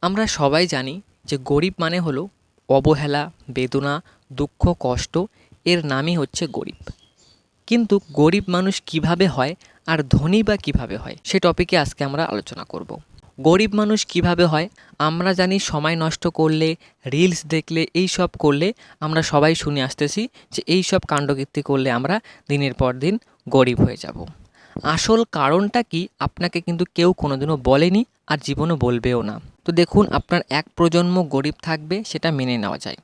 আমরা সবাই জানি যে গরিব মানে হলো অবহেলা, বেদনা, দুঃখ, কষ্ট, এর নামই হচ্ছে গরিব। কিন্তু গরিব মানুষ কিভাবে হয় আর ধনী বা কিভাবে হয় সে টপিকে আজকে আমরা আলোচনা করব। গরিব মানুষ কিভাবে হয়? আমরা জানি সময় নষ্ট করলে, রিলস দেখলে, এই সব করলে আমরা সবাই শুনে আসতেছি যে এই সব কাণ্ডকীর্তি করলে আমরা দিনের পর দিন গরিব হয়ে যাব। আসল কারণটা কি আপনাকে কিন্তু কেউ কোনোদিনও বলেনি আর জীবনও বলবেও না। তো দেখুন, আপনার এক প্রজন্ম গরিব থাকবে, সেটা মেনে নেওয়া যায়।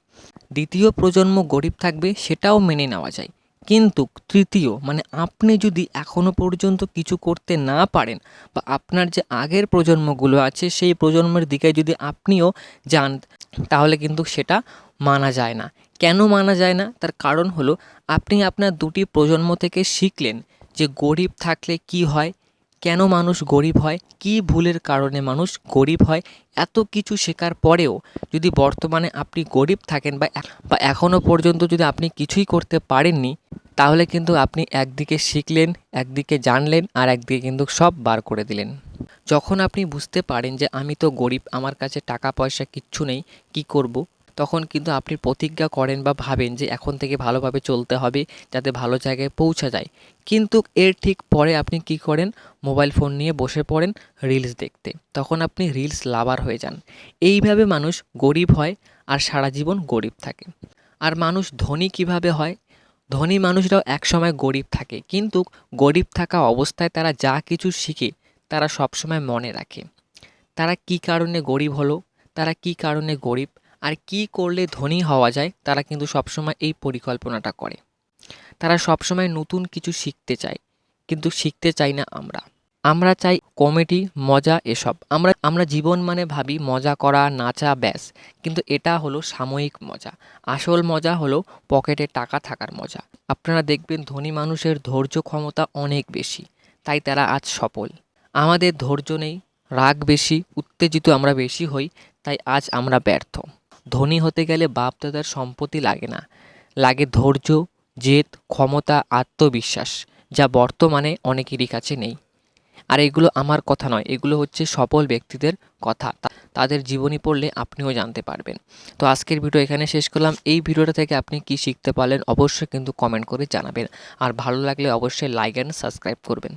দ্বিতীয় প্রজন্ম গরিব থাকবে, সেটাও মেনে নেওয়া যায়। কিন্তু তৃতীয় মানে আপনি যদি এখনও পর্যন্ত কিছু করতে না পারেন বা আপনার যে আগের প্রজন্মগুলো আছে সেই প্রজন্মের দিকে যদি আপনিও যান, তাহলে কিন্তু সেটা মানা যায় না। কেন মানা যায় না? তার কারণ হলো আপনি আপনার দুটি প্রজন্ম থেকে শিখলেন যে গরিব থাকলে কি হয়, কেন মানুষ গরিব হয়, কী ভুলের কারণে মানুষ গরিব হয়। এত কিছু শেখার পরেও যদি বর্তমানে আপনি গরিব থাকেন বা এখনও পর্যন্ত যদি আপনি কিছুই করতে পারেননি, তাহলে কিন্তু আপনি একদিকে শিখলেন, একদিকে জানলেন, আর একদিকে কিন্তু সব বার করে দিলেন। যখন আপনি বুঝতে পারেন যে আমি তো গরিব, আমার কাছে টাকা পয়সা কিচ্ছু নেই, কি করব? তখন কিন্তু আপনি প্রতিজ্ঞা করেন বা ভাবেন যে এখন থেকে ভালোভাবে চলতে হবে যাতে ভালো জায়গায় পৌঁছা যায়। কিন্তু এর ঠিক পরে আপনি কি করেন? মোবাইল ফোন নিয়ে বসে পড়েন রিলস দেখতে। তখন আপনি রিলস লাভার হয়ে যান। এইভাবে মানুষ গরিব হয় আর সারা জীবন গরিব থাকে। আর মানুষ ধনী কিভাবে হয়? ধনী মানুষরাও একসময় গরিব থাকে, কিন্তু গরিব থাকা অবস্থায় তারা যা কিছু শিখে তারা সবসময় মনে রাখে। তারা কী কারণে গরিব হলো, তারা কী কারণে গরিব, আর কী করলে ধনী হওয়া যায়, তারা কিন্তু সবসময় এই পরিকল্পনাটা করে। তারা সবসময় নতুন কিছু শিখতে চায়, কিন্তু শিখতে চাই না আমরা। আমরা চাই কমেডি, মজা, এসব। আমরা আমরা জীবন মানে ভাবি মজা করা, নাচা, ব্যাস। কিন্তু এটা হলো সাময়িক মজা। আসল মজা হলো পকেটে টাকা থাকার মজা। আপনারা দেখবেন ধনী মানুষের ধৈর্য ক্ষমতা অনেক বেশি, তাই তারা আজ সফল। আমাদের ধৈর্য নেই, রাগ বেশি, উত্তেজিত আমরা বেশি হই, তাই আজ আমরা ব্যর্থ। ধনী হতে গেলে বাপ দাদার সম্পত্তি লাগে না, লাগে ধৈর্য, জেদ, ক্ষমতা, আত্মবিশ্বাস, যা বর্তমানে অনেকেরই কাছে নেই। আর এগুলো আমার কথা নয়, এগুলো হচ্ছে সফল ব্যক্তিদের কথা। তাদের জীবনী পড়লে আপনিও জানতে পারবেন। তো আজকের ভিডিও এখানে শেষ করলাম। এই ভিডিওটা থেকে আপনি কি শিখতে পারলেন অবশ্যই কিন্তু কমেন্ট করে জানাবেন। আর ভালো লাগলে অবশ্যই লাইক অ্যান্ড সাবস্ক্রাইব করবেন।